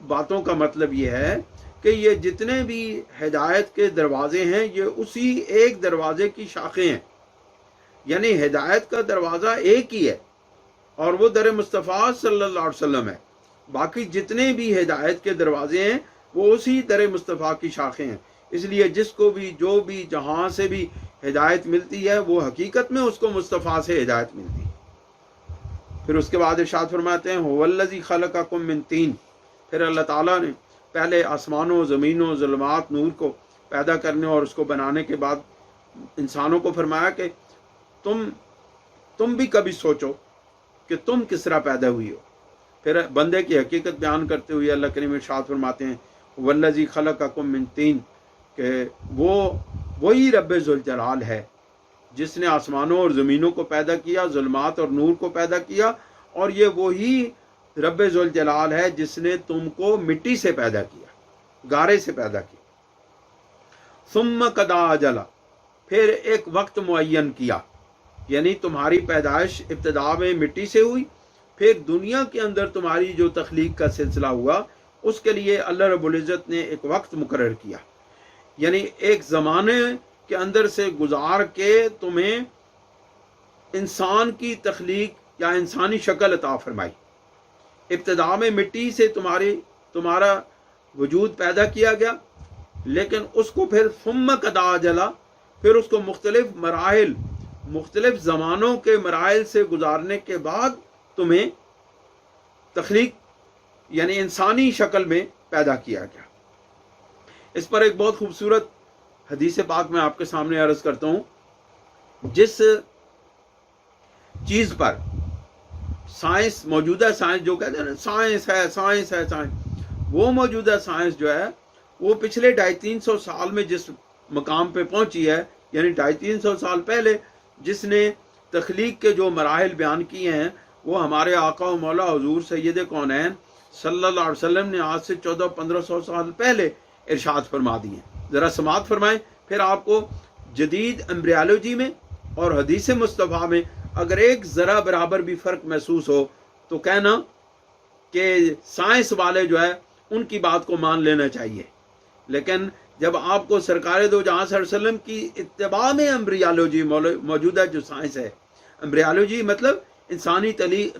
باتوں کا مطلب یہ ہے کہ یہ جتنے بھی ہدایت کے دروازے ہیں یہ اسی ایک دروازے کی شاخیں ہیں، یعنی ہدایت کا دروازہ ایک ہی ہے اور وہ در مصطفیٰ صلی اللہ علیہ وسلم ہے، باقی جتنے بھی ہدایت کے دروازے ہیں وہ اسی در مصطفیٰ کی شاخیں ہیں۔ اس لیے جس کو بھی جو بھی جہاں سے بھی ہدایت ملتی ہے وہ حقیقت میں اس کو مصطفیٰ سے ہدایت ملتی ہے۔ پھر اس کے بعد ارشاد فرماتے ہیں هو الذی خلقکم من طین، پھر اللہ تعالیٰ نے پہلے آسمانوں زمینوں ظلمات نور کو پیدا کرنے اور اس کو بنانے کے بعد انسانوں کو فرمایا کہ تم بھی کبھی سوچو کہ تم کس طرح پیدا ہوئی ہو۔ پھر بندے کی حقیقت بیان کرتے ہوئے اللہ کریم ارشاد فرماتے ہیں والذی خلقکم من طین، کہ وہی رب ذوالجلال ہے جس نے آسمانوں اور زمینوں کو پیدا کیا، ظلمات اور نور کو پیدا کیا، اور یہ وہی رب ذوالجلال ہے جس نے تم کو مٹی سے پیدا کیا، گارے سے پیدا کیا۔ ثم قضى اجلا، پھر ایک وقت معین کیا، یعنی تمہاری پیدائش ابتدا میں مٹی سے ہوئی، پھر دنیا کے اندر تمہاری جو تخلیق کا سلسلہ ہوا اس کے لیے اللہ رب العزت نے ایک وقت مقرر کیا، یعنی ایک زمانے کے اندر سے گزار کے تمہیں انسان کی تخلیق یا انسانی شکل عطا فرمائی۔ ابتدا میں مٹی سے تمہارا وجود پیدا کیا گیا، لیکن اس کو پھر ثم قضى اجلا، پھر اس کو مختلف مراحل، مختلف زمانوں کے مراحل سے گزارنے کے بعد تمہیں تخلیق یعنی انسانی شکل میں پیدا کیا گیا۔ اس پر ایک بہت خوبصورت حدیث پاک میں آپ کے سامنے عرض کرتا ہوں۔ جس چیز پر سائنس، موجودہ سائنس جو کہتے ہیں نا سائنس ہے سائنس ہے سائنس، وہ موجودہ سائنس جو ہے وہ پچھلے 250-300 سال میں جس مقام پہ پہنچی ہے، یعنی 250-300 سال پہلے جس نے تخلیق کے جو مراحل بیان کیے ہیں وہ ہمارے آقا و مولا حضور سید کونین صلی اللہ علیہ وسلم نے آج سے 1400-1500 سال پہلے ارشاد فرما دیے۔ ذرا سماعت فرمائیں، پھر آپ کو جدید ایمبریالوجی میں اور حدیث مصطفیٰ میں اگر ایک ذرا برابر بھی فرق محسوس ہو تو کہنا کہ سائنس والے جو ہے ان کی بات کو مان لینا چاہیے، لیکن جب آپ کو سرکار دو جہاں صلی اللہ علیہ وسلم کی اتباع میں ایمبریالوجی، موجودہ جو سائنس ہے، ایمبریالوجی مطلب انسانی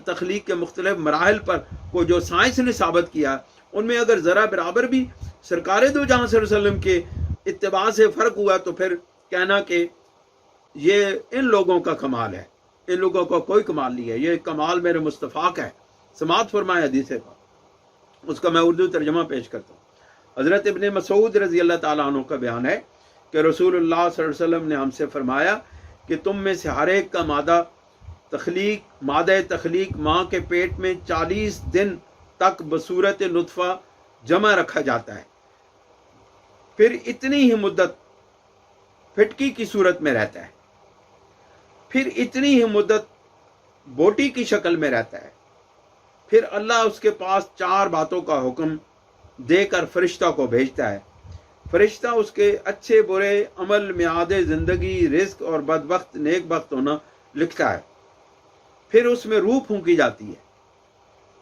تخلیق کے مختلف مراحل پر کو جو سائنس نے ثابت کیا، ان میں اگر ذرا برابر بھی سرکار دو جہاں صلی اللہ علیہ وسلم کے اتباع سے فرق ہوا تو پھر کہنا کہ یہ ان لوگوں کا کمال ہے، ان لوگوں کا کوئی کمال نہیں ہے، یہ کمال میرے مصطفیٰ کا ہے۔ سماعت فرمائے حدیث پاک، اس کا میں اردو ترجمہ پیش کرتا ہوں۔ حضرت ابن مسعود رضی اللہ تعالیٰ عنہ کا بیان ہے کہ رسول اللہ صلی اللہ علیہ وسلم نے ہم سے فرمایا کہ تم میں سے ہر ایک کا مادہ تخلیق ماں کے پیٹ میں 40 دن تک بصورت نطفہ جمع رکھا جاتا ہے، پھر اتنی ہی مدت پھٹکی کی صورت میں رہتا ہے، پھر اتنی ہی مدت بوٹی کی شکل میں رہتا ہے، پھر اللہ اس کے پاس 4 باتوں کا حکم دے کر فرشتہ کو بھیجتا ہے۔ فرشتہ اس کے اچھے برے عمل، میعاد زندگی، رزق اور بدبخت نیک بخت ہونا لکھتا ہے، پھر اس میں روح پھونکی جاتی ہے۔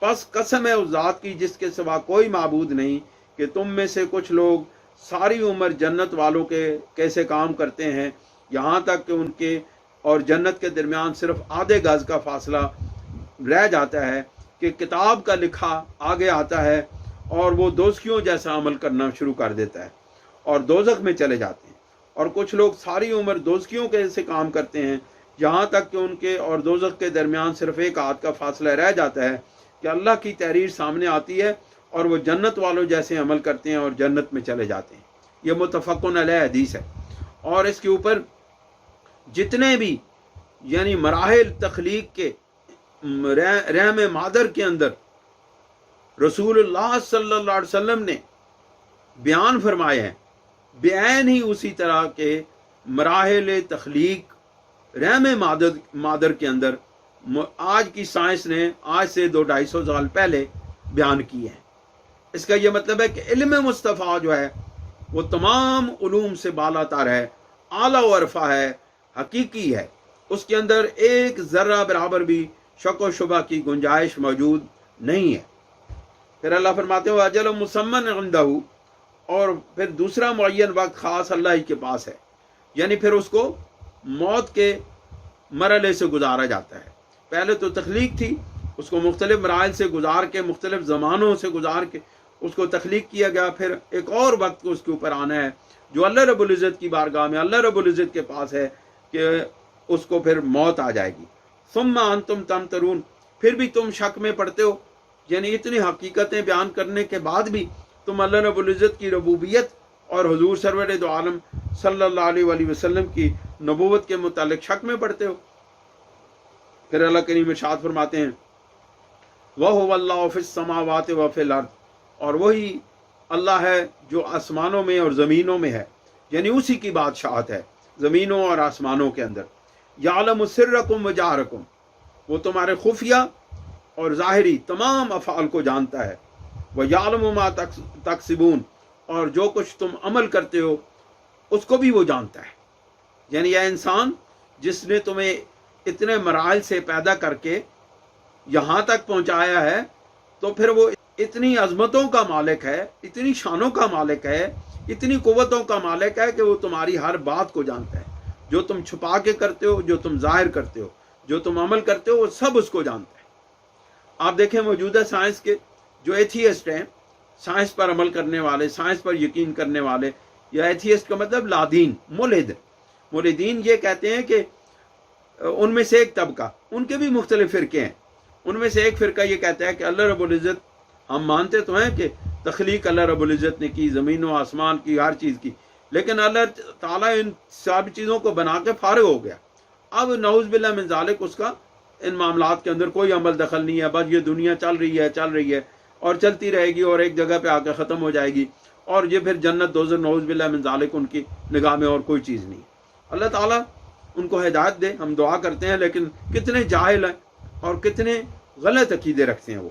پس قسم ہے اس ذات کی جس کے سوا کوئی معبود نہیں کہ تم میں سے کچھ لوگ ساری عمر جنت والوں کے کیسے کام کرتے ہیں، یہاں تک کہ ان کے اور جنت کے درمیان صرف آدھے گز کا فاصلہ رہ جاتا ہے کہ کتاب کا لکھا آگے آتا ہے اور وہ دوزخیوں جیسا عمل کرنا شروع کر دیتا ہے اور دوزخ میں چلے جاتے ہیں، اور کچھ لوگ ساری عمر دوزخیوں کے سے کام کرتے ہیں یہاں تک کہ ان کے اور دوزخ کے درمیان صرف ایک ہاتھ کا فاصلہ رہ جاتا ہے کہ اللہ کی تحریر سامنے آتی ہے اور وہ جنت والوں جیسے عمل کرتے ہیں اور جنت میں چلے جاتے ہیں۔ یہ متفقن علیہ حدیث ہے، اور اس کے اوپر جتنے بھی یعنی مراحل تخلیق کے رحم مادر کے اندر رسول اللہ صلی اللہ علیہ وسلم نے بیان فرمائے ہیں، بعین ہی اسی طرح کے مراحل تخلیق رحم مادر کے اندر آج کی سائنس نے آج سے 200-250 سال پہلے بیان کیے ہیں۔ اس کا یہ مطلب ہے کہ علم مصطفیٰ جو ہے وہ تمام علوم سے بالا تر ہے، اعلیٰ و عرفہ ہے، حقیقی ہے، اس کے اندر ایک ذرہ برابر بھی شک و شبہ کی گنجائش موجود نہیں ہے۔ پھر اللہ فرماتے ہیں اجل مسمن عندہ، اور پھر دوسرا معین وقت خاص اللہ ہی کے پاس ہے، یعنی پھر اس کو موت کے مرحلے سے گزارا جاتا ہے۔ پہلے تو تخلیق تھی، اس کو مختلف مراحل سے گزار کے، مختلف زمانوں سے گزار کے اس کو تخلیق کیا گیا، پھر ایک اور وقت کو اس کے اوپر آنا ہے جو اللہ رب العزت کی بارگاہ میں، اللہ رب العزت کے پاس ہے، کہ اس کو پھر موت آ جائے گی۔ ثم انتم تمترون، پھر بھی تم شک میں پڑتے ہو، یعنی اتنی حقیقتیں بیان کرنے کے بعد بھی تم اللہ رب العزت کی ربوبیت اور حضور سرور دو عالم صلی اللہ علیہ وآلہ وسلم کی نبوت کے متعلق شک میں پڑتے ہو۔ پھر اللہ کریم ارشاد فرماتے ہیں وَهُوَ اللَّهُ فِي السَّمَاوَاتِ وَفِي الْأَرْضِ، اور وہی اللہ ہے جو آسمانوں میں اور زمینوں میں ہے، یعنی اسی کی بادشاہت ہے زمینوں اور آسمانوں کے اندر۔ یعلم سرکم وجہرکم، وہ تمہارے خفیہ اور ظاہری تمام افعال کو جانتا ہے۔ وَيَعْلَمُ مَا تَكْسِبُونَ، اور جو کچھ تم عمل کرتے ہو اس کو بھی وہ جانتا ہے۔ یعنی یہ انسان جس نے تمہیں اتنے مراحل سے پیدا کر کے یہاں تک پہنچایا ہے، تو پھر وہ اتنی عظمتوں کا مالک ہے، اتنی شانوں کا مالک ہے، اتنی قوتوں کا مالک ہے کہ وہ تمہاری ہر بات کو جانتا ہے۔ جو تم چھپا کے کرتے ہو، جو تم ظاہر کرتے ہو، جو تم عمل کرتے ہو، وہ سب اس کو جانتا ہے۔ آپ دیکھیں موجودہ سائنس کے جو ایتھیسٹ ہیں، سائنس پر عمل کرنے والے، سائنس پر یقین کرنے والے، یا ایتھیسٹ کا مطلب لادین، ملحد، ملحدین یہ کہتے ہیں کہ ان میں سے ایک طبقہ، ان کے بھی مختلف فرقے ہیں، ان میں سے ایک فرقہ یہ کہتا ہے کہ اللہ رب العزت، ہم مانتے تو ہیں کہ تخلیق اللہ رب العزت نے کی، زمین و آسمان کی، ہر چیز کی، لیکن اللہ تعالیٰ ان سب چیزوں کو بنا کے فارغ ہو گیا۔ اب نعوذ باللہ من ذالک اس کا ان معاملات کے اندر کوئی عمل دخل نہیں ہے، بس یہ دنیا چل رہی ہے اور چلتی رہے گی، اور ایک جگہ پہ آ کے ختم ہو جائے گی، اور یہ پھر جنت دوزخ نعوذ باللہ من ذالک ان کی نگاہ میں اور کوئی چیز نہیں۔ اللہ تعالیٰ ان کو ہدایت دے، ہم دعا کرتے ہیں، لیکن کتنے جاہل ہیں اور کتنے غلط عقیدے رکھتے ہیں وہ۔